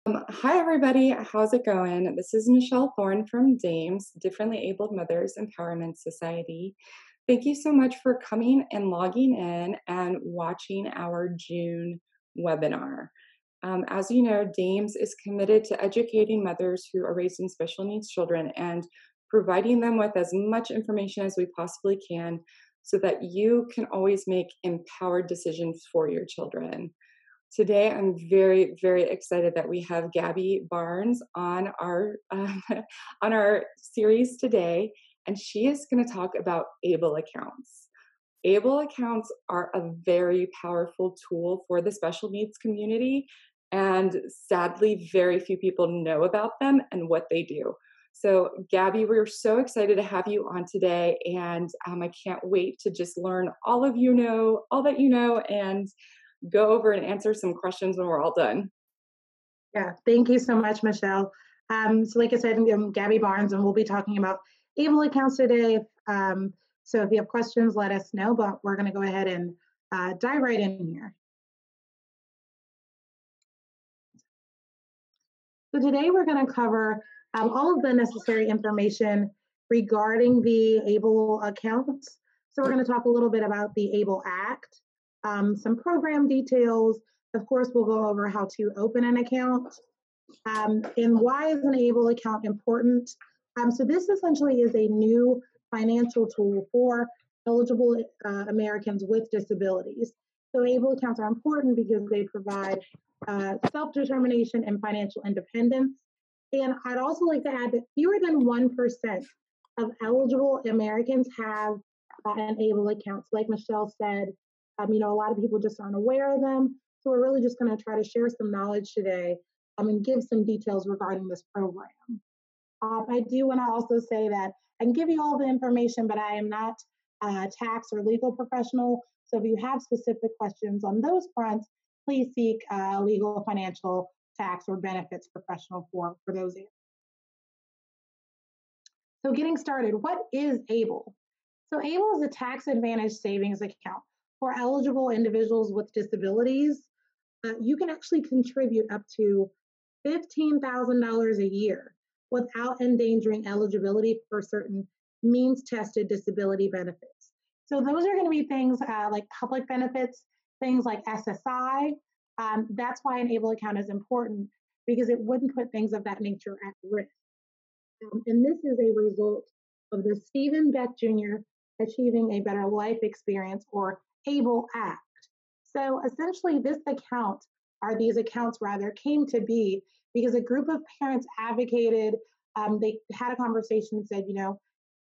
Hi, everybody. How's it going? This is Michelle Thorne from DAMES, Differently Abled Mothers Empowerment Society. Thank you so much for coming and logging in and watching our June webinar. As you know, DAMES is committed to educating mothers who are raising special needs children and providing them with as much information as we possibly can so that you can always make empowered decisions for your children. Today, I'm very, very excited that we have Gabby Barnes on our on our series today, and she is going to talk about ABLE accounts. ABLE accounts are a very powerful tool for the special needs community, and sadly, very few people know about them and what they do. So, Gabby, we're so excited to have you on today, and I can't wait to just learn all that you know, and go over and answer some questions when we're all done. Yeah, thank you so much, Michelle. So like I said, I'm Gabby Barnes, and we'll be talking about ABLE accounts today. So if you have questions, let us know, but we're going to go ahead and dive right in here. So today we're going to cover all of the necessary information regarding the ABLE accounts. So we're going to talk a little bit about the ABLE Act, some program details. Of course, we'll go over how to open an account, and why is an ABLE account important. So this essentially is a new financial tool for eligible Americans with disabilities. So ABLE accounts are important because they provide self-determination and financial independence. And I'd also like to add that fewer than 1% of eligible Americans have an ABLE account. So like Michelle said, a lot of people just aren't aware of them. So we're really just going to try to share some knowledge today and give some details regarding this program. I do want to also say that I can give you all the information, but I am not a tax or legal professional. So if you have specific questions on those fronts, please seek a legal, financial, tax, or benefits professional for those areas. So getting started, what is ABLE? So ABLE is a tax advantage savings account for eligible individuals with disabilities. You can actually contribute up to $15,000 a year without endangering eligibility for certain means-tested disability benefits. So those are going to be things like public benefits, things like SSI. That's why an ABLE account is important, because it wouldn't put things of that nature at risk. And this is a result of the Stephen Beck Jr. Achieving a Better Life Experience, or ABLE Act. So essentially these accounts came to be because a group of parents advocated, they had a conversation and said,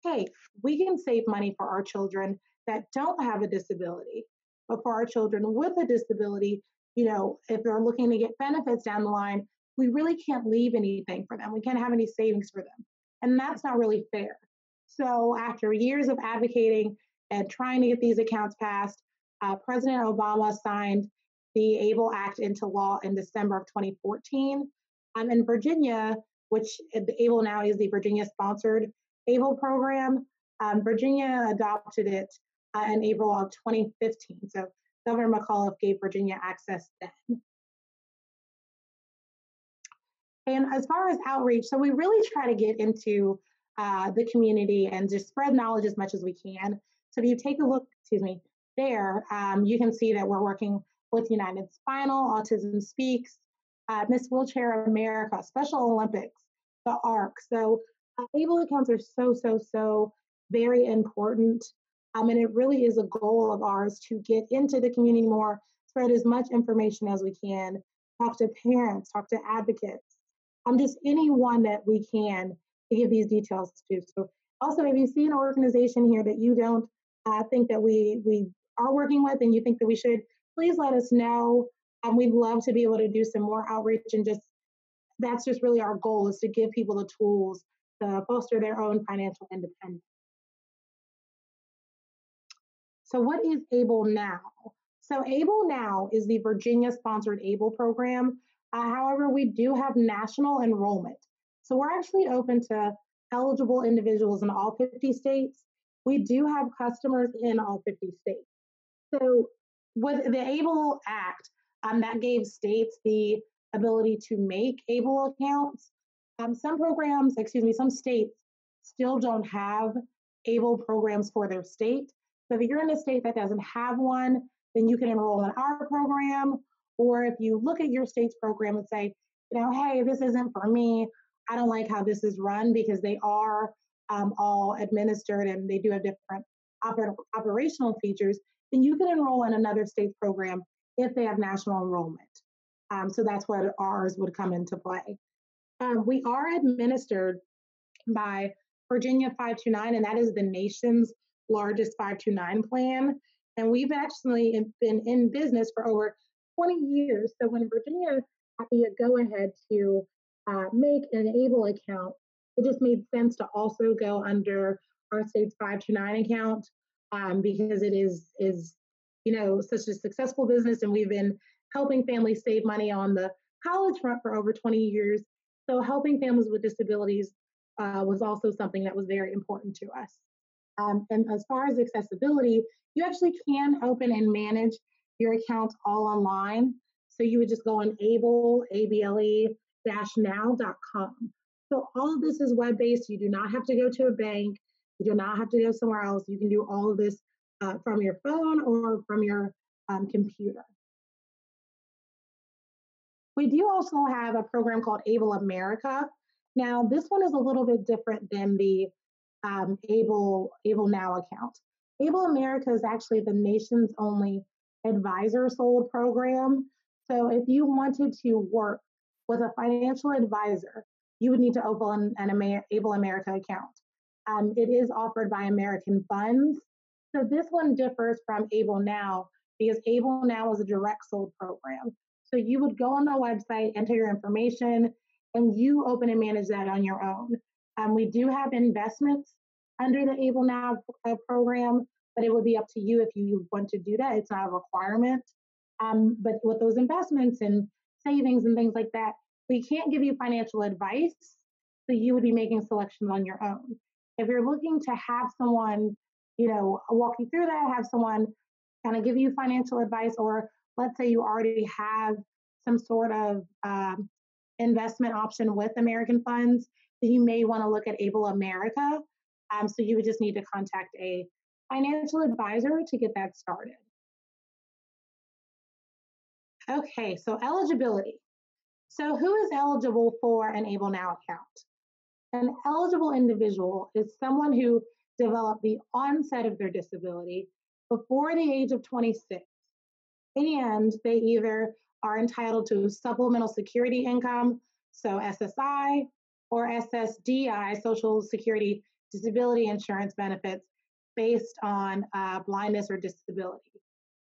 hey, we can save money for our children that don't have a disability, but for our children with a disability, if they're looking to get benefits down the line, we really can't leave anything for them. We can't have any savings for them. And that's not really fair. So after years of advocating and trying to get these accounts passed, President Obama signed the ABLE Act into law in December of 2014. In Virginia, which ABLEnow is the Virginia-sponsored ABLE program, Virginia adopted it in April of 2015. So Governor McAuliffe gave Virginia access then. And as far as outreach, so we really try to get into the community and just spread knowledge as much as we can. So if you take a look, there, you can see that we're working with United Spinal, Autism Speaks, Miss Wheelchair America, Special Olympics, the ARC. So ABLE accounts are so very important. And it really is a goal of ours to get into the community more, spread as much information as we can, talk to parents, talk to advocates, just anyone that we can to give these details to. So also, if you see an organization here that you don't think that we are working with and you think that we should, please let us know. We'd love to be able to do some more outreach, and that's just really our goal, is to give people the tools to foster their own financial independence. So what is ABLEnow? So ABLEnow is the Virginia-sponsored ABLE program. However, we do have national enrollment. So we're actually open to eligible individuals in all 50 states. We do have customers in all 50 states. So with the ABLE Act, that gave states the ability to make ABLE accounts. Some states still don't have ABLE programs for their state. So if you're in a state that doesn't have one, then you can enroll in our program. Or if you look at your state's program and say, hey, this isn't for me, I don't like how this is run, because they are all administered and they do have different operational features, then you can enroll in another state's program if they have national enrollment. So that's where ours would come into play. We are administered by Virginia 529, and that is the nation's largest 529 plan. And we've actually been in business for over 20 years. So when Virginia had the go-ahead to make an ABLE account, it just made sense to also go under our state's 529 account, because it is such a successful business, and we've been helping families save money on the college front for over 20 years. So helping families with disabilities was also something that was very important to us. And as far as accessibility, you actually can open and manage your account all online. So you would just go on ABLE-now.com. So all of this is web-based. You do not have to go to a bank. You do not have to go somewhere else. You can do all of this from your phone or from your computer. We do also have a program called ABLEAmerica. Now, this one is a little bit different than the ABLEnow account. ABLEAmerica is actually the nation's only advisor-sold program. So if you wanted to work with a financial advisor, you would need to open an ABLEAmerica account. It is offered by American Funds. So this one differs from ABLEnow because ABLEnow is a direct sold program. So you would go on the website, enter your information, and you open and manage that on your own. We do have investments under the ABLEnow program, but it would be up to you if you want to do that. It's not a requirement. But with those investments and savings and things like that, we can't give you financial advice. So you would be making selections on your own. If you're looking to have someone, walk you through that, have someone kind of give you financial advice, or let's say you already have some sort of investment option with American Funds, then you may want to look at ABLEAmerica. So you would just need to contact a financial advisor to get that started. Okay, so eligibility. So who is eligible for an ABLEnow account? An eligible individual is someone who developed the onset of their disability before the age of 26, and they either are entitled to supplemental security income, so SSI, or SSDI, Social Security Disability Insurance benefits, based on blindness or disability.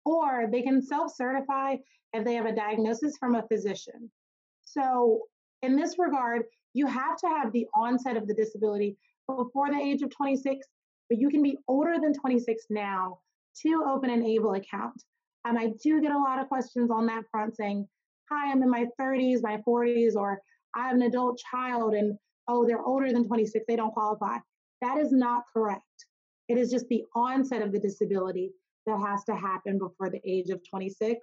Or they can self-certify if they have a diagnosis from a physician. So in this regard, you have to have the onset of the disability before the age of 26, but you can be older than 26 now to open an ABLE account. I do get a lot of questions on that front saying, hi, I'm in my 30s, my 40s, or I have an adult child and, oh, they're older than 26, they don't qualify. That is not correct. It is just the onset of the disability that has to happen before the age of 26.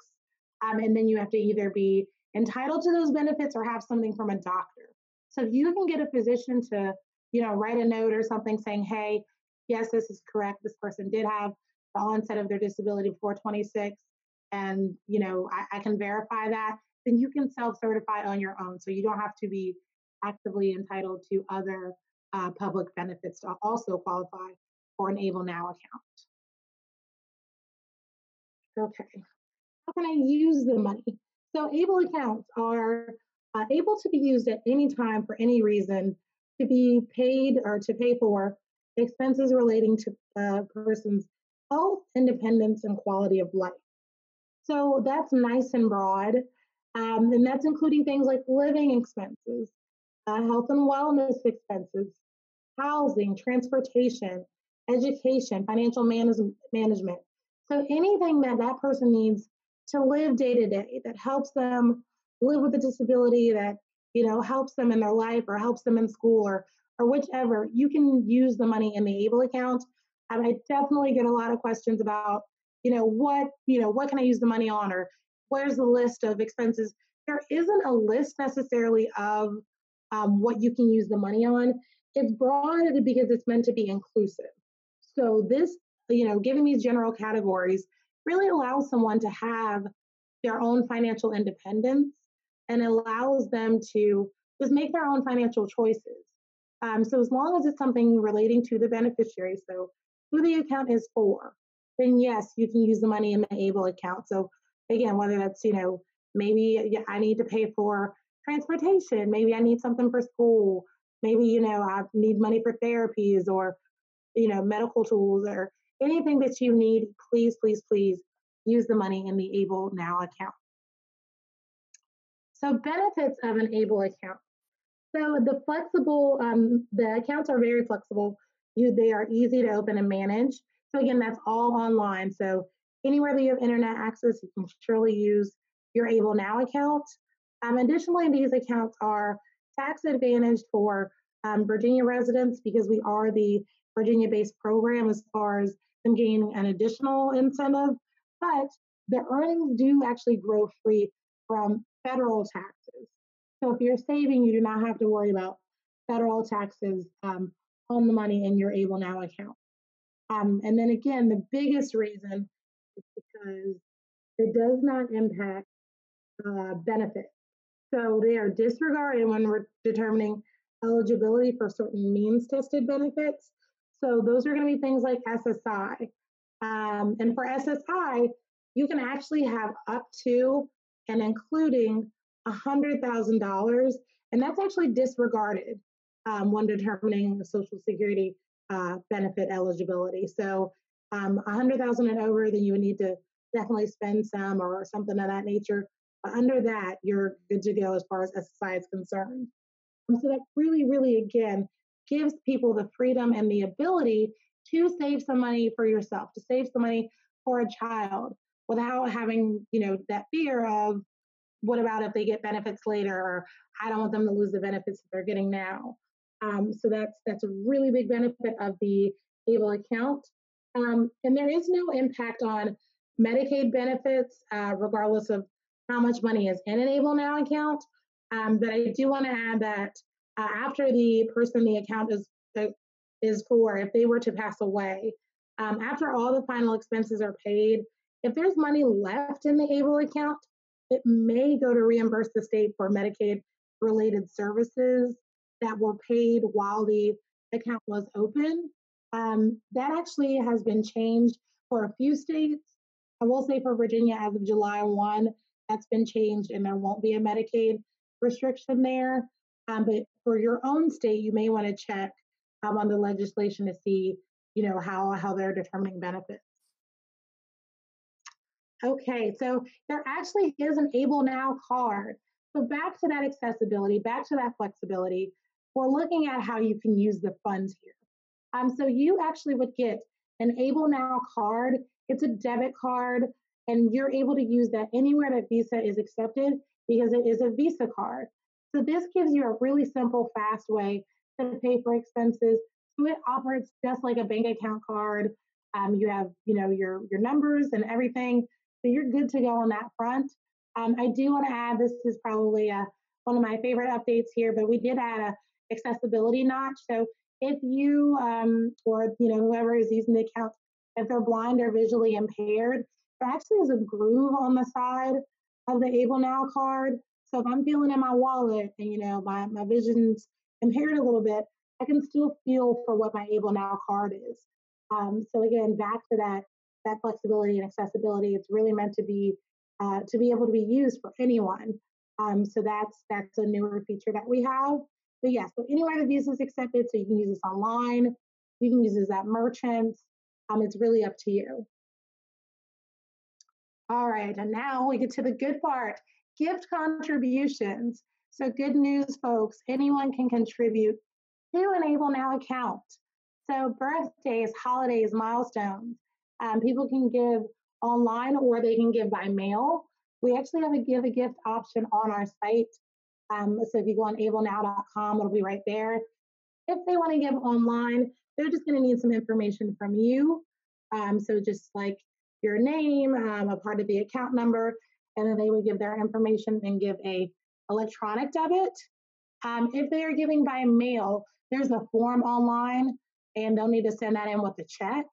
And then you have to either be entitled to those benefits or have something from a doctor. So if you can get a physician to, write a note or something saying, hey, yes, this is correct, this person did have the onset of their disability before 26, and I can verify that, then you can self-certify on your own. So you don't have to be actively entitled to other public benefits to also qualify for an ABLEnow account. Okay, how can I use the money? So ABLE accounts are able to be used at any time for any reason to be paid or to pay for expenses relating to a person's health, independence, and quality of life. So that's nice and broad, and that's including things like living expenses, health and wellness expenses, housing, transportation, education, financial management. So anything that that person needs to live day to day that helps them live with a disability, that helps them in their life or helps them in school or whichever, you can use the money in the ABLE account. And I definitely get a lot of questions about what can I use the money on, or where's the list of expenses? there isn't a list necessarily of what you can use the money on. It's broad because it's meant to be inclusive. So this, giving these general categories really allows someone to have their own financial independence and allows them to just make their own financial choices. So as long as it's something relating to the beneficiary, so who the account is for, then yes, you can use the money in the ABLE account. So again, whether that's, maybe I need to pay for transportation, maybe I need something for school, maybe, I need money for therapies or, medical tools or anything that you need, please, please, please use the money in the ABLEnow account. So benefits of an ABLE account. So the accounts are very flexible. They are easy to open and manage. So again, that's all online. So anywhere that you have internet access, you can surely use your ABLEnow account. Additionally, these accounts are tax advantaged for Virginia residents because we are the Virginia-based program as far as them gaining an additional incentive, but the earnings do actually grow free from federal taxes. So if you're saving, you do not have to worry about federal taxes on the money in your ABLEnow account. And then again, the biggest reason is because it does not impact benefits. So they are disregarded when we're determining eligibility for certain means tested benefits. So those are going to be things like SSI. And for SSI, you can actually have up to and including $100,000, and that's actually disregarded when determining Social Security benefit eligibility. So 100,000 and over, then you would need to definitely spend some or something of that nature. But under that, you're good to go as far as SSI is concerned. So that really, really, again, gives people the freedom and the ability to save some money for yourself, to save some money for a child without having, that fear of what about if they get benefits later, or I don't want them to lose the benefits that they're getting now. So that's a really big benefit of the ABLE account. And there is no impact on Medicaid benefits, regardless of how much money is in an ABLEnow account. But I do want to add that after the person the account is for, if they were to pass away, after all the final expenses are paid, if there's money left in the ABLE account, it may go to reimburse the state for Medicaid related services that were paid while the account was open. That actually has been changed for a few states. I will say for Virginia, as of July 1, that's been changed and there won't be a Medicaid restriction there. But for your own state, you may want to check on the legislation to see, how they're determining benefits. Okay, so there actually is an ABLEnow card. So back to that accessibility, back to that flexibility, we're looking at how you can use the funds here. So you actually would get an ABLEnow card. It's a debit card, and you're able to use that anywhere that Visa is accepted because it is a Visa card. So this gives you a really simple, fast way to pay for expenses. So it operates just like a bank account card. You have, your numbers and everything. So you're good to go on that front. I do want to add, this is probably one of my favorite updates here, but we did add a accessibility notch. So if you or whoever is using the account, if they're blind or visually impaired, there actually is a groove on the side of the ABLEnow card. So if I'm feeling in my wallet and my vision's impaired a little bit, I can still feel for what my ABLEnow card is. So again, back to that flexibility and accessibility, it's really meant to be able to be used for anyone. So that's a newer feature that we have. But yeah, so anywhere the Visa is accepted, so you can use this online, you can use this at merchants. It's really up to you. All right, and now we get to the good part, gift contributions. So good news, folks, anyone can contribute to an ABLEnow account. So birthdays, holidays, milestones, people can give online or they can give by mail. We actually have a give a gift option on our site. So if you go on ablenow.com, it'll be right there. If they want to give online, they're just going to need some information from you. So just like your name, a part of the account number, and then they would give their information and give a electronic debit. If they are giving by mail, there's a form online, and they'll need to send that in with a check.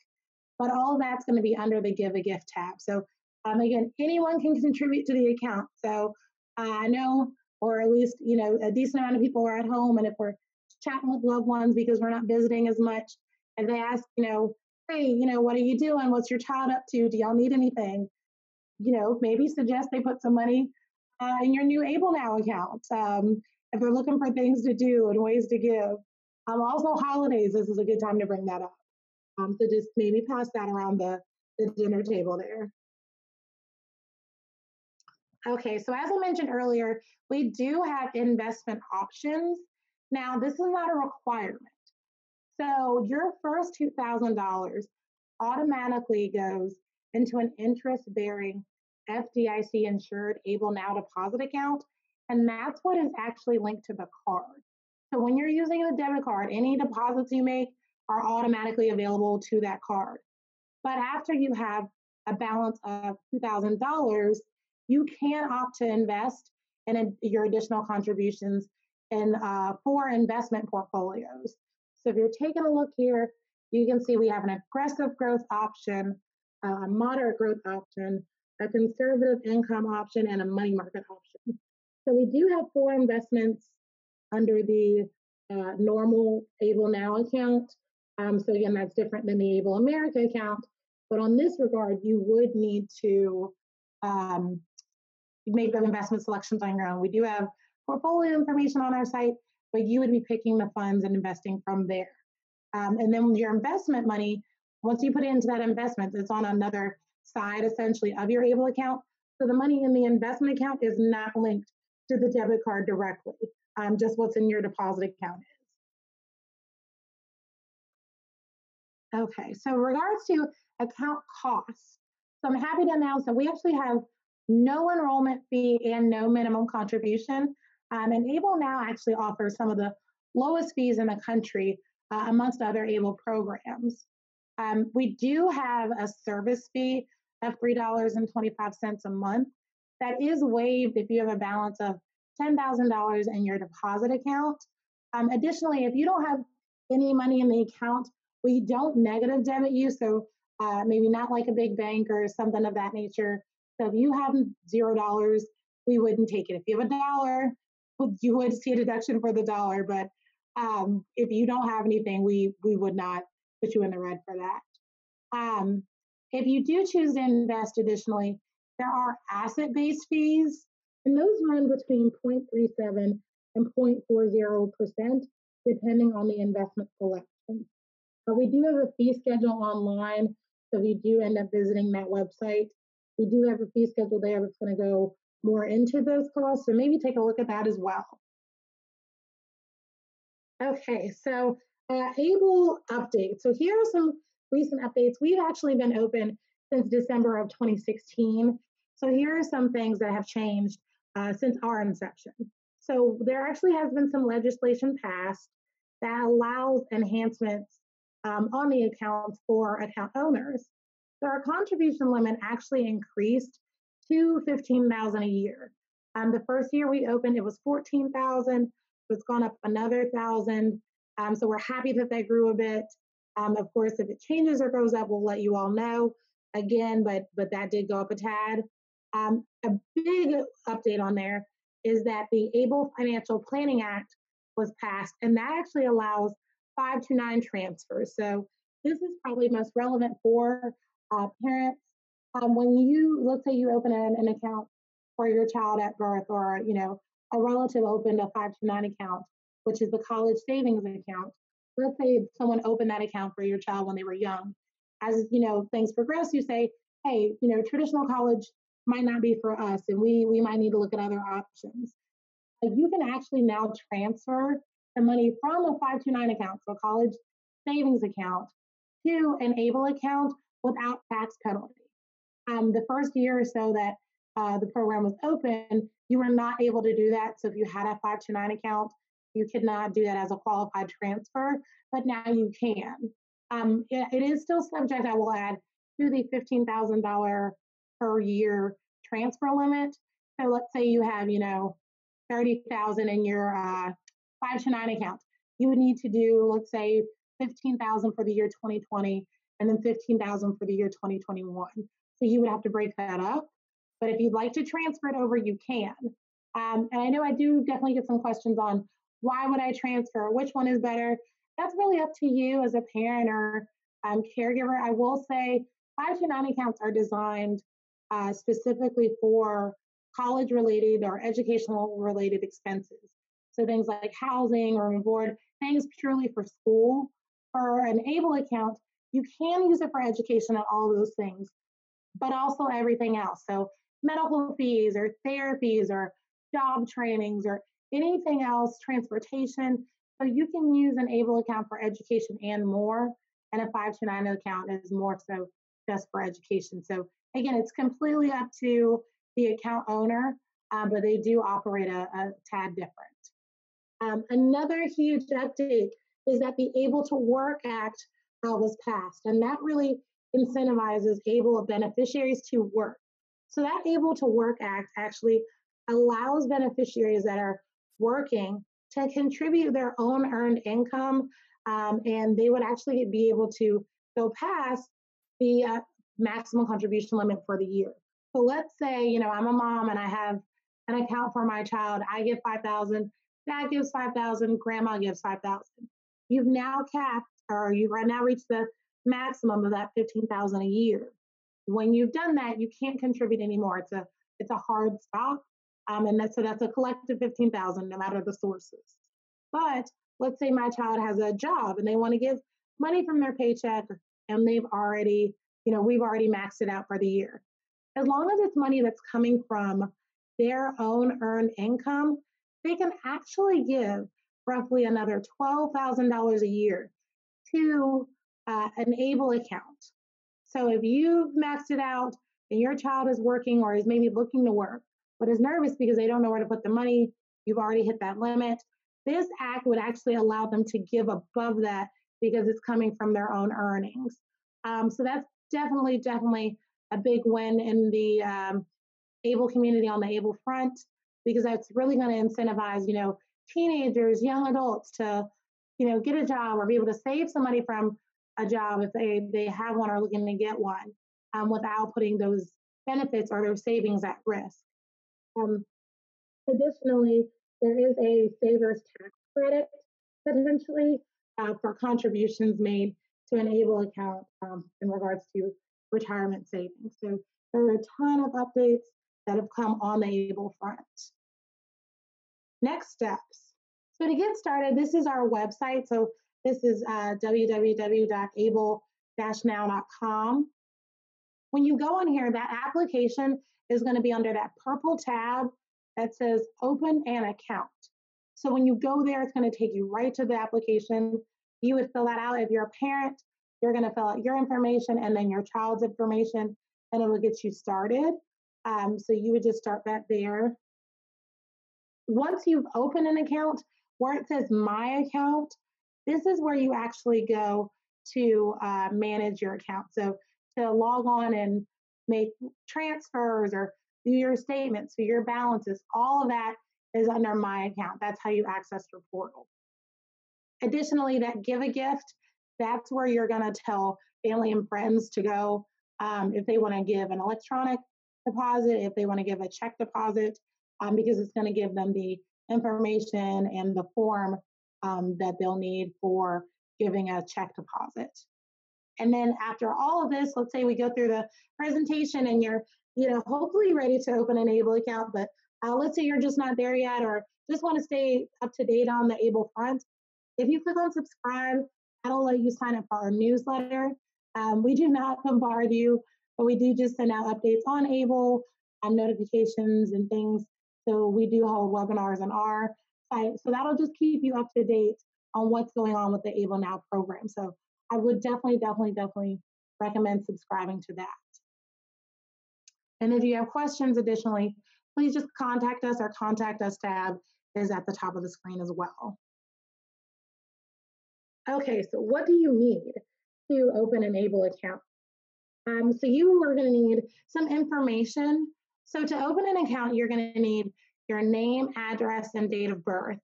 But all of that's going to be under the Give a Gift tab. So again, anyone can contribute to the account. So I know, or at least a decent amount of people are at home, and if we're chatting with loved ones because we're not visiting as much, and they ask, hey, what are you doing? What's your child up to? Do y'all need anything? Maybe suggest they put some money in your new ABLEnow account if they're looking for things to do and ways to give. Also, holidays, this is a good time to bring that up. So just maybe pass that around the dinner table there. Okay, so as I mentioned earlier, we do have investment options. Now, this is not a requirement. So your first $2,000 automatically goes into an interest-bearing FDIC insured ABLEnow deposit account, and that's what is actually linked to the card. So when you're using a debit card, any deposits you make are automatically available to that card. But after you have a balance of $2,000, you can opt to invest in your additional contributions in 4 investment portfolios. So if you're taking a look here, you can see we have an aggressive growth option, a moderate growth option, a conservative income option, and a money market option. So we do have 4 investments under the normal ABLEnow account. So again, that's different than the ABLEAmerica account. But on this regard, you would need to make the investment selections on your own. We do have portfolio information on our site, but you would be picking the funds and investing from there. And then your investment money, once you put it into that investment, it's on another side essentially of your ABLE account. So the money in the investment account is not linked to the debit card directly, just what's in your deposit account is. Okay, so in regards to account costs, so I'm happy to announce that we actually have no enrollment fee and no minimum contribution. And ABLEnow actually offers some of the lowest fees in the country amongst other ABLE programs. We do have a service fee of $3.25 a month that is waived if you have a balance of $10,000 in your deposit account. Additionally, if you don't have any money in the account, we don't negative debit you, so maybe not like a big bank or something of that nature. So if you have $0, we wouldn't take it. If you have $1, you would see a deduction for the dollar, but if you don't have anything, we would not put you in the red for that. If you do choose to invest additionally, there are asset-based fees, and those run between 0.37 and 0.40%, depending on the investment selection. But we do have a fee schedule online, so if you do end up visiting that website, we do have a fee schedule there that's going to go more into those costs, so maybe take a look at that as well. Okay, so ABLE updates. So here are some recent updates. We've actually been open since December of 2016. So here are some things that have changed since our inception. So there actually has been some legislation passed that allows enhancements on the accounts for account owners. So our contribution limit actually increased to $15,000 a year. The first year we opened, it was $14,000. It's gone up another $1,000. So we're happy that they grew a bit. Of course, if it changes or goes up, we'll let you all know again, but that did go up a tad. A big update on there is that the ABLE Financial Planning Act was passed, and that actually allows 529 transfers. So this is probably most relevant for parents. When you, let's say you open an account for your child at birth, or a relative opened a 529 account, which is the college savings account. Let's say someone opened that account for your child when they were young. As things progress, you say, hey, traditional college might not be for us, and we might need to look at other options. You can actually now transfer the money from a 529 account, so a college savings account, to an ABLE account without tax penalty. The first year or so that the program was open, you were not able to do that. So if you had a 529 account, you could not do that as a qualified transfer, but now you can. It is still subject, I will add, to the $15,000 per year transfer limit. So let's say you have, 30,000 in your 529 account. You would need to do, let's say, 15,000 for the year 2020 and then 15,000 for the year 2021. So you would have to break that up. But if you'd like to transfer it over, you can. And I know I do definitely get some questions on why would I transfer? Which one is better? That's really up to you as a parent or caregiver. I will say 529 accounts are designed specifically for college related or educational related expenses. So things like housing, room and board, things purely for school. For an ABLE account, you can use it for education and all those things, but also everything else. So medical fees or therapies or job trainings or anything else, transportation. So you can use an ABLE account for education and more, and a 529 account is more so just for education. So again, it's completely up to the account owner, but they do operate a tad different. Another huge update is that the Able to Work Act was passed, and that really incentivizes ABLE beneficiaries to work. So that Able to Work Act actually allows beneficiaries that are working to contribute their own earned income, and they would actually be able to go past the maximum contribution limit for the year. So let's say, I'm a mom and I have an account for my child. I give 5,000, dad gives 5,000, grandma gives 5,000. You've now capped, or you've now reached the maximum of that 15,000 a year. When you've done that, you can't contribute anymore. It's a hard stop, and that's a collective 15,000, no matter the sources. But let's say my child has a job and they want to give money from their paycheck, and we've already maxed it out for the year. As long as it's money that's coming from their own earned income, they can actually give roughly another $12,000 a year to an ABLE account. So if you've maxed it out and your child is working or is maybe looking to work, but is nervous because they don't know where to put the money, you've already hit that limit, this act would actually allow them to give above that because it's coming from their own earnings. So that's definitely a big win in the ABLE community on the ABLE front, because that's really going to incentivize, teenagers, young adults to, get a job or be able to save some money from a job if they have one or looking to get one, without putting those benefits or their savings at risk. Additionally, there is a saver's tax credit potentially for contributions made to an ABLE account in regards to retirement savings. So there are a ton of updates that have come on the ABLE front. Next steps. So to get started, this is our website. So this is www.able-now.com. When you go on here, that application is going to be under that purple tab that says Open an Account. So when you go there, it's going to take you right to the application. You would fill that out. If you're a parent, you're going to fill out your information and then your child's information, and it will get you started. So you would just start that there. Once you've opened an account, where it says My Account, this is where you actually go to manage your account. So to log on and make transfers or do your statements, do your balances, all of that is under My Account. That's how you access your portal. Additionally, that Give a Gift, that's where you're going to tell family and friends to go if they want to give an electronic deposit, if they want to give a check deposit, because it's going to give them the information and the form that they'll need for giving a check deposit. And then after all of this, let's say we go through the presentation and you're, hopefully ready to open an ABLE account, but let's say you're just not there yet or just want to stay up to date on the ABLE front. If you click on subscribe, that'll let you sign up for our newsletter. We do not bombard you, but we do just send out updates on ABLE, notifications and things. So we do hold webinars on our site. So that'll just keep you up to date on what's going on with the ABLEnow program. So I would definitely recommend subscribing to that. And if you have questions additionally, please just contact us. Our Contact Us tab is at the top of the screen as well. Okay, so what do you need to open an ABLE account? So you are going to need some information So to open an account, you're going to need your name, address, and date of birth,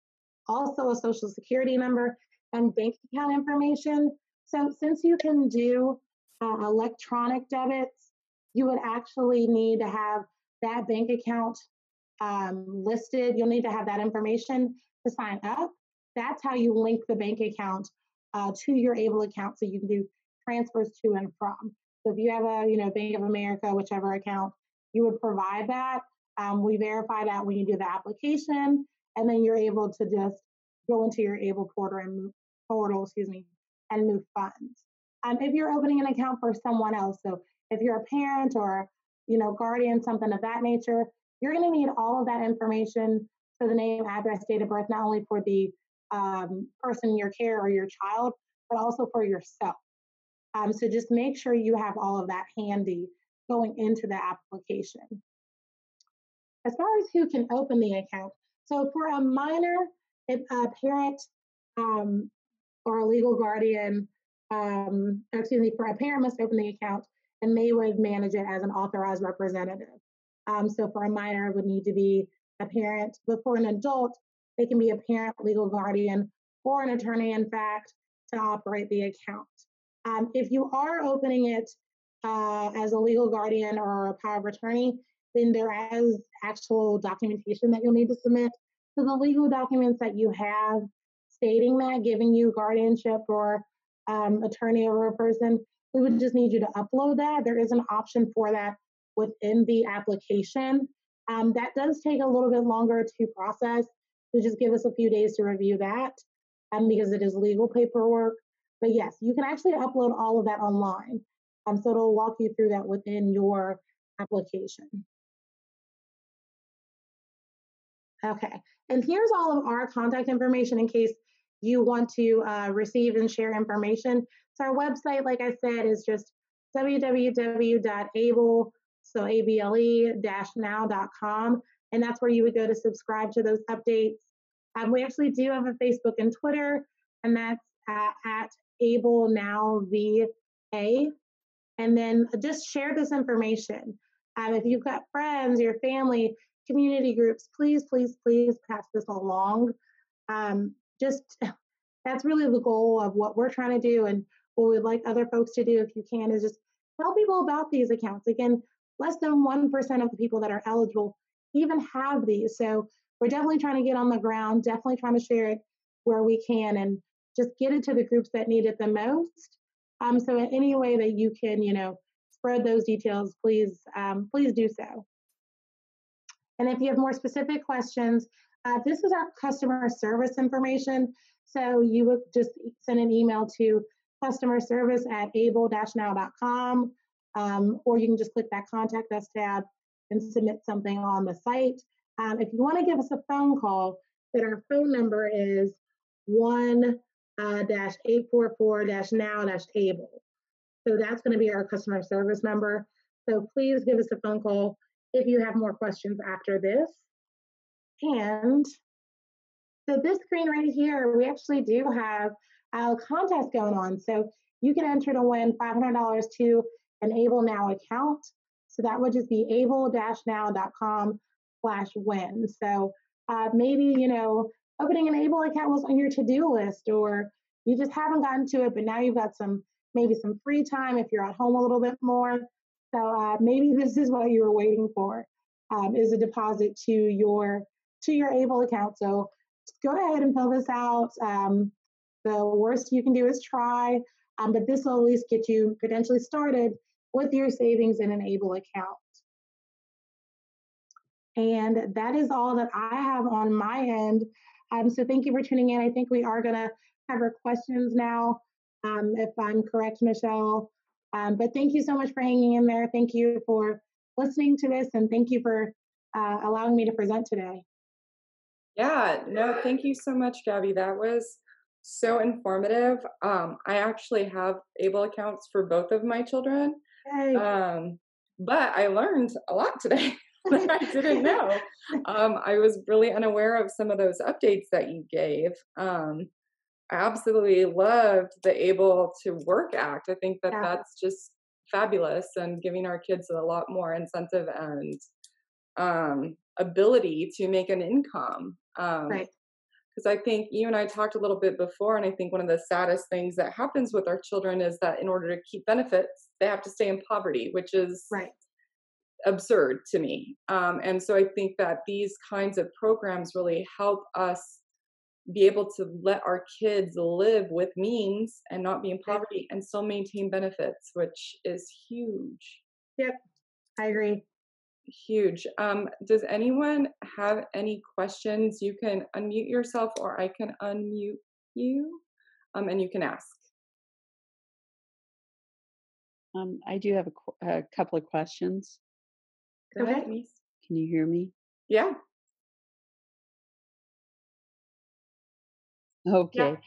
also a social security number and bank account information. So since you can do electronic debits, you would actually need to have that bank account listed. You'll need to have that information to sign up. That's how you link the bank account to your Able account, so you can do transfers to and from. So if you have a Bank of America, whichever account, you would provide that. We verify that when you do the application, and then you're able to just go into your Able portal, and move funds. If you're opening an account for someone else, so if you're a parent or guardian, something of that nature, you're going to need all of that information. So the name, address, date of birth, not only for the person in your care or your child, but also for yourself. So just make sure you have all of that handy going into the application. As far as who can open the account, so for a minor, if a parent or a legal guardian, for a parent must open the account and they would manage it as an authorized representative. So for a minor, it would need to be a parent, but for an adult, it can be a parent, legal guardian, or an attorney, in fact, to operate the account. If you are opening it as a legal guardian or a power of attorney, then there is actual documentation that you'll need to submit. So the legal documents that you have stating that, giving you guardianship or attorney over a person, we would just need you to upload that. There is an option for that within the application. That does take a little bit longer to process, so just give us a few days to review that because it is legal paperwork. But yes, you can actually upload all of that online. So it'll walk you through that within your application. Okay, and here's all of our contact information in case you want to receive and share information. So our website, like I said, is just www.able, so able-now.com, and that's where you would go to subscribe to those updates. We actually do have a Facebook and Twitter, and that's at ABLEnow VA. And then just share this information. If you've got friends, your family, community groups, please, please, please pass this along. Just that's really the goal of what we're trying to do, and what we'd like other folks to do, if you can, is just tell people about these accounts. Again, less than 1% of the people that are eligible even have these. So we're definitely trying to get on the ground, definitely trying to share it where we can, and just get it to the groups that need it the most. So in any way that you can, spread those details, please, please do so. And if you have more specific questions, this is our customer service information. So you would just send an email to customerservice@able-now.com, or you can just click that contact us tab and submit something on the site. If you want to give us a phone call, then our phone number is 1-844-now-able. So that's going to be our customer service number. So please give us a phone call if you have more questions after this. And so this screen right here, we actually do have a contest going on. So you can enter to win $500 to an ABLEnow account. So that would just be able-now.com/win. So maybe, opening an Able account was on your to-do list, or you just haven't gotten to it, but now you've got maybe some free time if you're at home a little bit more. So maybe this is what you were waiting for, is a deposit to your Able account. So just go ahead and fill this out. The worst you can do is try, but this will at least get you potentially started with your savings in an Able account. And that is all that I have on my end. So thank you for tuning in. I think we are going to cover questions now, if I'm correct, Michelle. But thank you so much for hanging in there. Thank you for listening to this, and thank you for allowing me to present today. Yeah, no, thank you so much, Gabby. That was so informative. I actually have Able accounts for both of my children, Yay. but I learned a lot today that I didn't know. I was really unaware of some of those updates that you gave. I absolutely loved the Able to Work Act. I think that Yeah. that's just fabulous and giving our kids a lot more incentive and ability to make an income. Right. Because I think you and I talked a little bit before, and I think one of the saddest things that happens with our children is that in order to keep benefits, they have to stay in poverty, which is Right. absurd to me. And so I think that these kinds of programs really help us be able to let our kids live with means and not be in Right. poverty and still maintain benefits, which is huge. Yep. I agree. Huge. Does anyone have any questions? You can unmute yourself or I can unmute you, and you can ask. I do have a couple of questions. Go ahead, Okay. Denise. Can you hear me? Yeah. Yeah. Okay,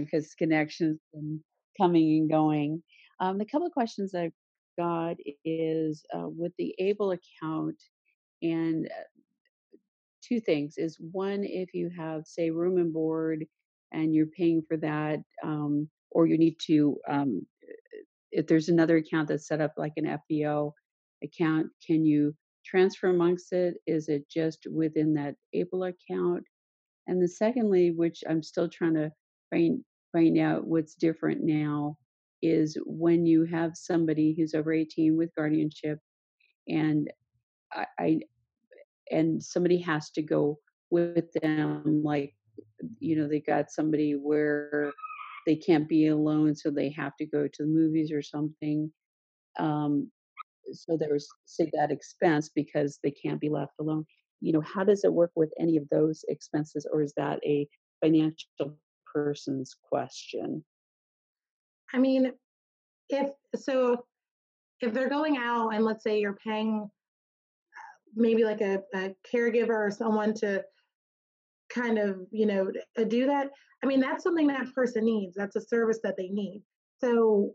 because connections been coming and going. The couple of questions I've got is with the Able account, and two things is one, if you have, say, room and board, and you're paying for that, or you need to, if there's another account that's set up like an FBO account, can you transfer amongst it? Is it just within that Able account? And the secondly, which I'm still trying to find find out what's different now, is when you have somebody who's over 18 with guardianship, and I and somebody has to go with them, like, they got somebody where they can't be alone, so they have to go to the movies or something. Um, so there's, say, that expense because they can't be left alone. How does it work with any of those expenses, or is that a financial person's question? I mean, if so, if they're going out and let's say you're paying maybe like a caregiver or someone to kind of, do that, I mean, that's something that person needs. That's a service that they need. So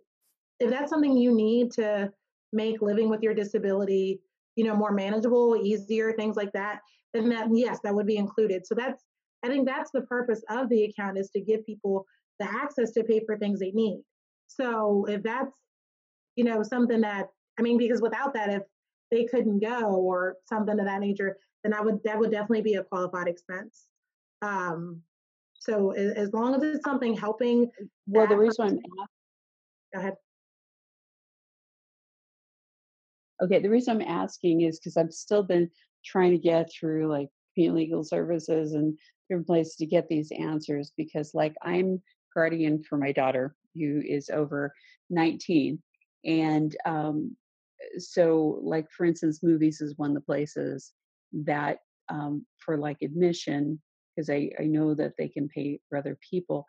if that's something you need to make living with your disability, more manageable, easier, things like that, then that, yes, that would be included. So I think that's the purpose of the account, is to give people the access to pay for things they need. So if that's, something that, I mean, because without that, if they couldn't go or something of that nature, then that would definitely be a qualified expense. Um, so as long as it's something helping Well, the that reason person, I'm go ahead. Okay, the reason I'm asking is because I've still been trying to get through like community legal services and different places to get these answers, because like I'm guardian for my daughter who is over 19. And so like for instance, movies is one of the places that for like admission, because I know that they can pay for other people,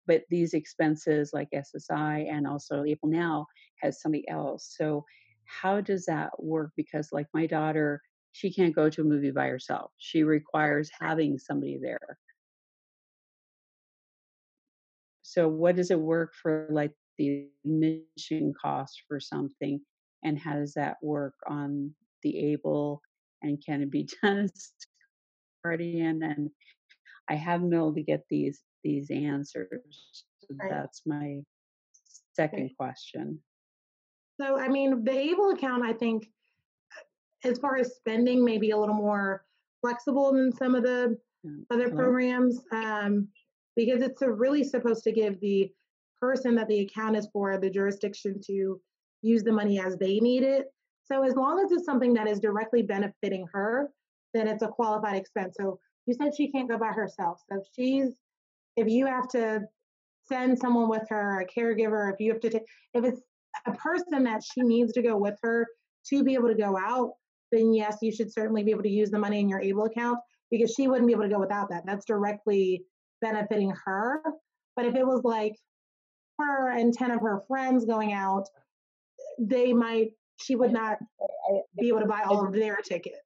but these expenses like SSI and also ABLEnow has somebody else. So how does that work? Because like my daughter, she can't go to a movie by herself. She requires having somebody there. So what does it work for like the admission cost for something, and how does that work on the Able, and can it be done as guardian? And I haven't been able to get these answers. So Right. that's my second Right. question. So, I mean, the Able account, I think, as far as spending, maybe a little more flexible than some of the other Hello? programs, because it's really supposed to give the person that the account is for the jurisdiction to use the money as they need it. So, as long as it's something that is directly benefiting her, then it's a qualified expense. So, you said she can't go by herself. So, if you have to send someone with her, a caregiver, if you have to take, if it's a person that she needs to go with her to be able to go out, then yes, you should certainly be able to use the money in your Able account, because she wouldn't be able to go without that. That's directly benefiting her. But if it was like her and 10 of her friends going out, she would not be able to buy I, all of their tickets,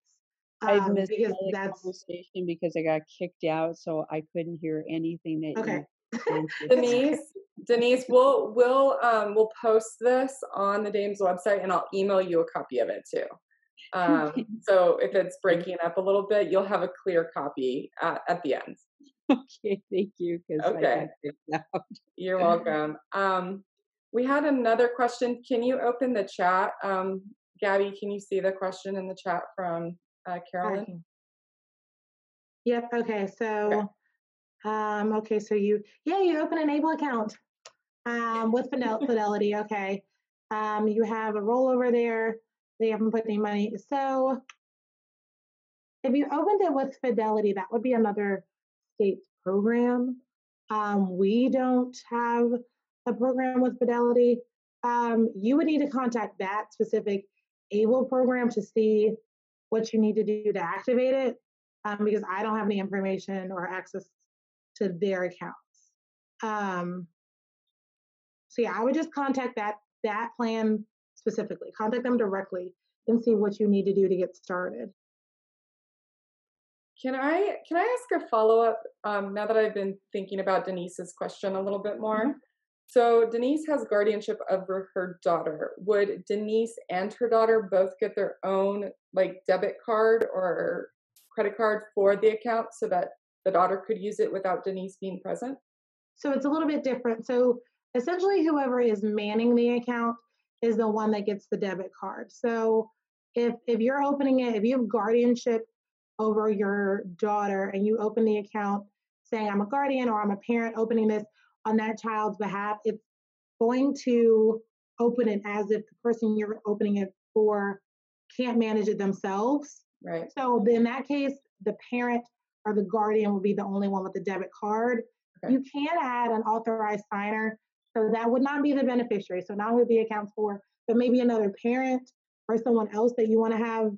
I missed because all the that's conversation because I got kicked out, so I couldn't hear anything that okay. you answered. Denise, we'll post this on the Dames website, and I'll email you a copy of it too. Okay, So if it's thank breaking up a little bit, you'll have a clear copy at the end. okay, thank you, because I got Okay, kicked out. you're welcome. We had another question. Can you open the chat? Gabby, can you see the question in the chat from Carolyn. Tracking. Yep. Okay. Okay. Okay. So you open an Able account with Fidelity. Okay. You have a rollover there. They haven't put any money. So if you opened it with Fidelity, that would be another state's program. We don't have a program with Fidelity. You would need to contact that specific ABLE program to see what you need to do to activate it, because I don't have any information or access to their accounts. So yeah, I would just contact that plan specifically. Contact them directly and see what you need to do to get started. Can I ask a follow-up, now that I've been thinking about Denise's question a little bit more? Mhm. So Denise has guardianship over her daughter. Would Denise and her daughter both get their own like debit card or credit card for the account so that the daughter could use it without Denise being present? So it's a little bit different. So essentially, whoever is manning the account is the one that gets the debit card. So if you're opening it, if you have guardianship over your daughter and you open the account saying I'm a guardian or I'm a parent opening this on that child's behalf, it's going to open it as if the person you're opening it for can't manage it themselves. Right. So in that case, the parent or the guardian will be the only one with the debit card. Okay. You can add an authorized signer, so that would not be the beneficiary. So not who the account's for, but maybe another parent or someone else that you want to have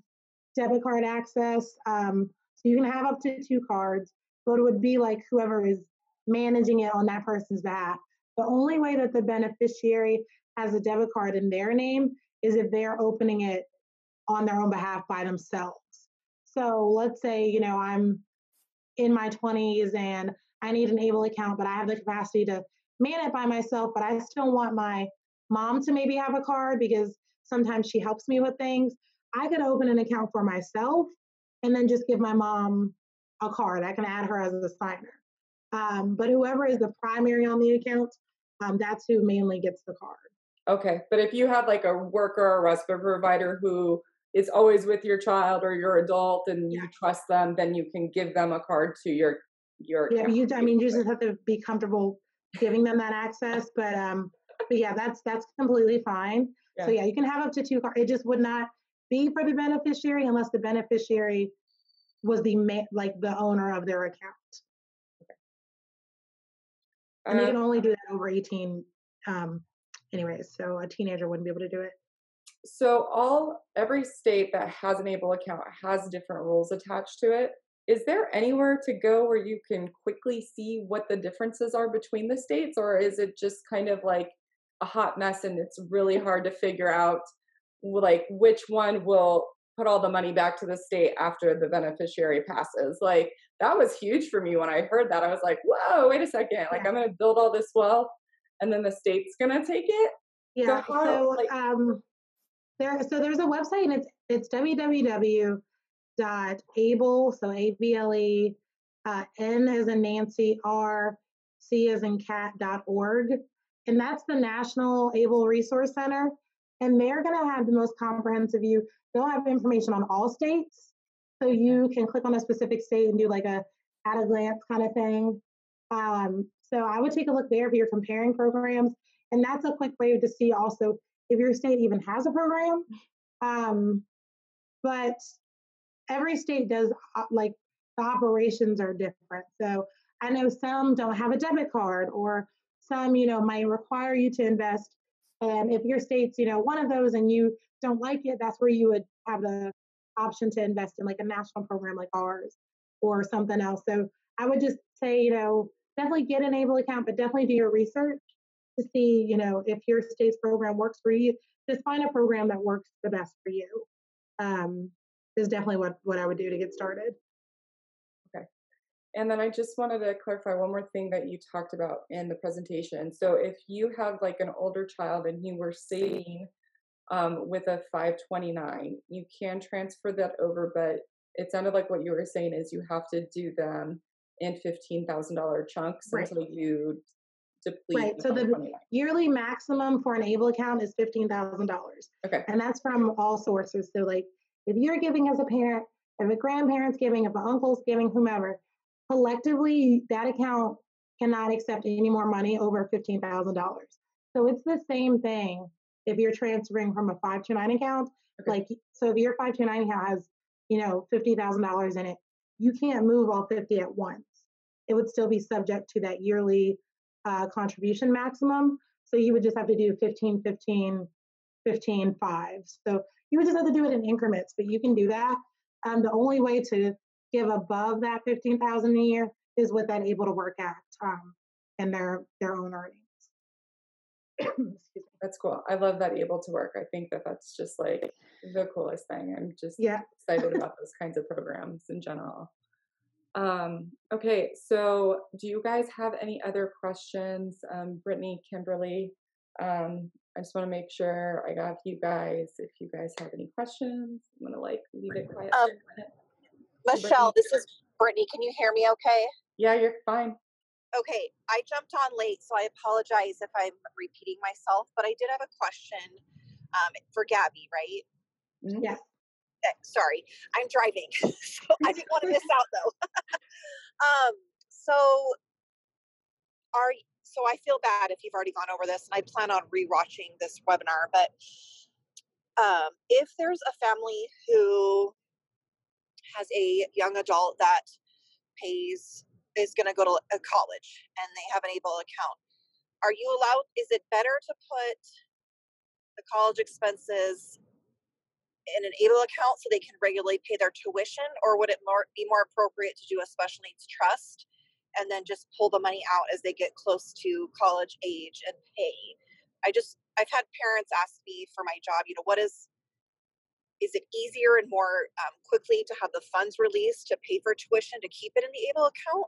debit card access. So you can have up to 2 cards, but it would be like whoever is managing it on that person's behalf. The only way that the beneficiary has a debit card in their name is if they're opening it on their own behalf by themselves. So let's say, I'm in my 20s and I need an ABLE account, but I have the capacity to man it by myself, but I still want my mom to maybe have a card because sometimes she helps me with things. I could open an account for myself and then just give my mom a card. I can add her as a signer. But whoever is the primary on the account, that's who mainly gets the card. Okay. But if you have like a worker or respite provider who is always with your child or your adult and you Yeah. trust them, then you can give them a card to your Yeah, account. you just have to be comfortable giving them that access, but yeah, that's completely fine. So Yeah. yeah, you can have up to 2 cards. It just would not be for the beneficiary unless the beneficiary was like the owner of their account, and they Uh, can only do that over 18, anyways. So a teenager wouldn't be able to do it. so every state that has an ABLE account has different rules attached to it. Is there anywhere to go where you can quickly see what the differences are between the states, or is it just kind of like a hot mess and it's really hard to figure out like which one will put all the money back to the state after the beneficiary passes? Like that was huge for me when I heard that. I was like, whoa, wait a second. Like Yeah, I'm gonna build all this wealth and then the state's gonna take it. So yeah. how like There's a website and it's www.able, so ABLE, N as in Nancy, R, C as in cat.org. And that's the National Able Resource Center. And they're going to have the most comprehensive view. They'll have information on all states. So you can click on a specific state and do like a at a glance kind of thing. So I would take a look there if you're comparing programs. And that's a quick way to see also if your state even has a program. Um, but every state does like the operations are different. So I know some don't have a debit card, or some, might require you to invest. And if your state's, one of those and you don't like it, that's where you would have the option to invest in like a national program like ours or something else. So I would just say, definitely get an ABLE account, but definitely do your research to see, if your state's program works for you. Just find a program that works the best for you. Is definitely what I would do to get started. okay. And then I just wanted to clarify one more thing that you talked about in the presentation. So if you have like an older child and you were saving with a 529, you can transfer that over, but it sounded like what you were saying is you have to do them in $15,000 chunks Right. until you deplete Right. the So the 529. yearly maximum for an ABLE account is $15,000. Okay. And that's from all sources. So like if you're giving as a parent if a grandparent's giving, if an uncle's giving, whomever, collectively that account cannot accept any more money over $15,000. So it's the same thing if you're transferring from a 529 account. Okay. Like, so if your 529 account has, $50,000 in it, you can't move all 50 at once. It would still be subject to that yearly contribution maximum. So you would just have to do 15, 15, 15, 5. So you would just have to do it in increments, but you can do that. The only way to give above that 15,000 a year is with that Able to Work Act and their own earnings. Excuse me. That's cool. I love that Able to Work. I think that that's just like the coolest thing. I'm just excited about those kinds of programs in general. Okay, so do you guys have any other questions? Brittany, Kimberly, I just want to make sure I got you guys. If you guys have any questions, I'm gonna leave it quiet for a minute. Michelle, this is Brittany. Can you hear me okay? Yeah, you're fine. Okay, I jumped on late, so I apologize if I'm repeating myself, but I did have a question for Gabby, right? Mm-hmm. Yeah. Sorry, I'm driving, so I didn't want to miss out though. So I feel bad if you've already gone over this, and I plan on rewatching this webinar, but if there's a family who has a young adult that is going to go to a college and they have an ABLE account, are you allowed, is it better to put the college expenses in an ABLE account so they can regularly pay their tuition, or would it be more appropriate to do a special needs trust and then just pull the money out as they get close to college age and pay? I've had parents ask me for my job, is it easier and more quickly to have the funds released to pay for tuition to keep it in the ABLE account?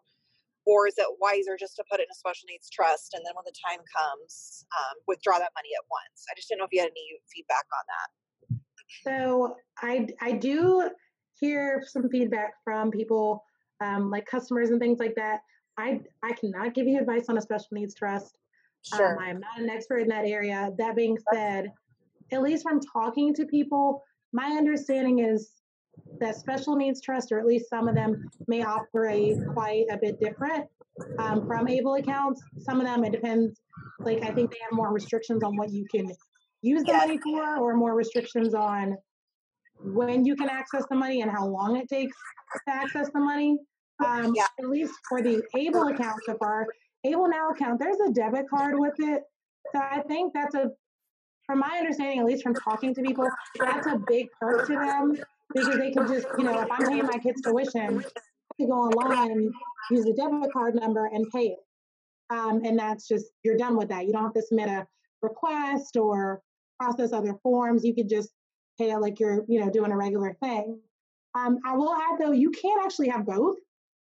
Or is it wiser just to put it in a special needs trust and then when the time comes, withdraw that money at once? I just didn't know if you had any feedback on that. So I do hear some feedback from people like customers and things like that. I cannot give you advice on a special needs trust. Sure. I'm not an expert in that area. That being said, at least from talking to people, my understanding is that special needs trust, or at least some of them, may operate quite a bit different from ABLE accounts. Some of them, it depends. Like, I think they have more restrictions on what you can use the money for, or more restrictions on when you can access the money and how long it takes to access the money. At least for the ABLE account so far, ABLEnow account, there's a debit card with it. So I think that's from my understanding, at least from talking to people, that's a big perk to them, because they can just, if I'm paying my kids' tuition, I can go online, use the debit card number and pay it. And that's just, you're done with that. You don't have to submit a request or process other forms. You could just pay it like you're, doing a regular thing. I will add though, you can actually have both.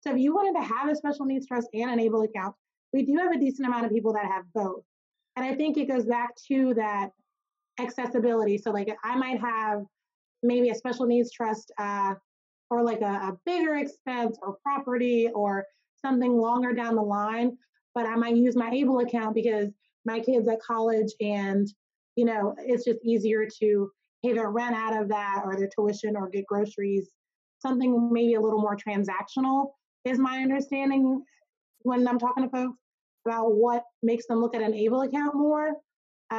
So if you wanted to have a special needs trust and an ABLE account, we do have a decent amount of people that have both. And I think it goes back to that accessibility. So like I might have maybe a special needs trust or like a bigger expense or property or something longer down the line, but I might use my ABLE account because my kid's at college and, it's just easier to pay their rent out of that or their tuition or get groceries, something maybe a little more transactional is my understanding when I'm talking to folks about what makes them look at an ABLE account more.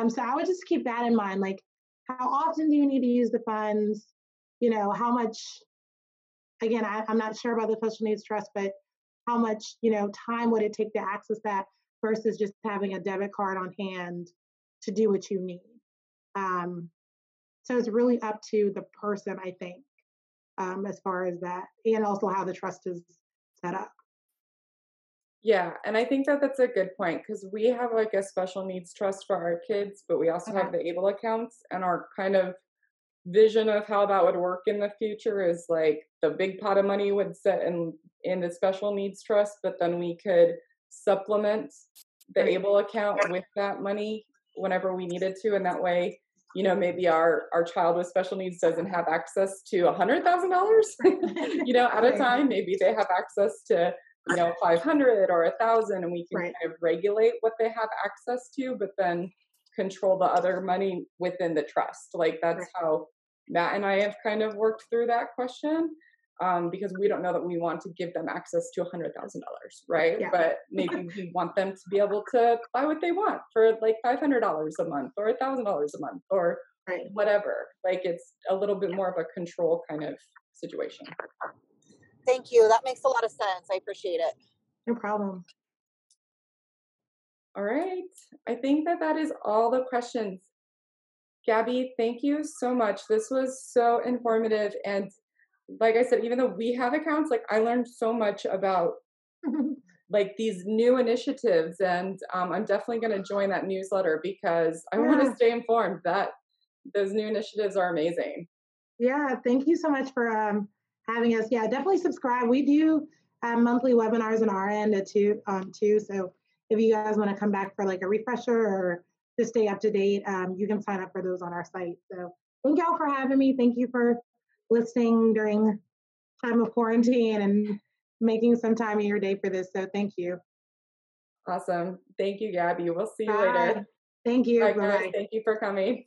So I would just keep that in mind. Like, how often do you need to use the funds? How much, again, I'm not sure about the special needs trust, but how much, time would it take to access that versus just having a debit card on hand to do what you need? So it's really up to the person, I think, as far as that, and also how the trust is set up. Yeah, and I think that that's a good point, because we have like a special needs trust for our kids, but we also have the ABLE accounts, and our kind of vision of how that would work in the future is like the big pot of money would sit in the special needs trust, but then we could supplement the ABLE account with that money whenever we needed to, and that way, maybe our child with special needs doesn't have access to $100,000, at a time. Maybe they have access to 500 or 1,000, and we can kind of regulate what they have access to, but then control the other money within the trust. Like that's how Matt and I have kind of worked through that question. because we don't know that we want to give them access to $100,000, right? Yeah. But maybe we want them to be able to buy what they want for like $500 a month or $1,000 a month or Right. whatever. Like it's a little bit more of a control kind of situation. Thank you. That makes a lot of sense. I appreciate it. No problem. All right. I think that is all the questions. Gabby, thank you so much. This was so informative. And like I said, even though we have accounts, like I learned so much about like these new initiatives, and I'm definitely going to join that newsletter because I want to Yeah. stay informed that those new initiatives are amazing. Yeah, thank you so much for having us. Yeah, definitely subscribe. We do monthly webinars on our end too. So if you guys want to come back for like a refresher or to stay up to date, you can sign up for those on our site. So thank y'all for having me. Thank you for listening during time of quarantine and making some time in your day for this. So thank you. Awesome. Thank you, Gabby. We'll see you Bye. later. Thank you. Bye, Bye guys. bye. Thank you for coming.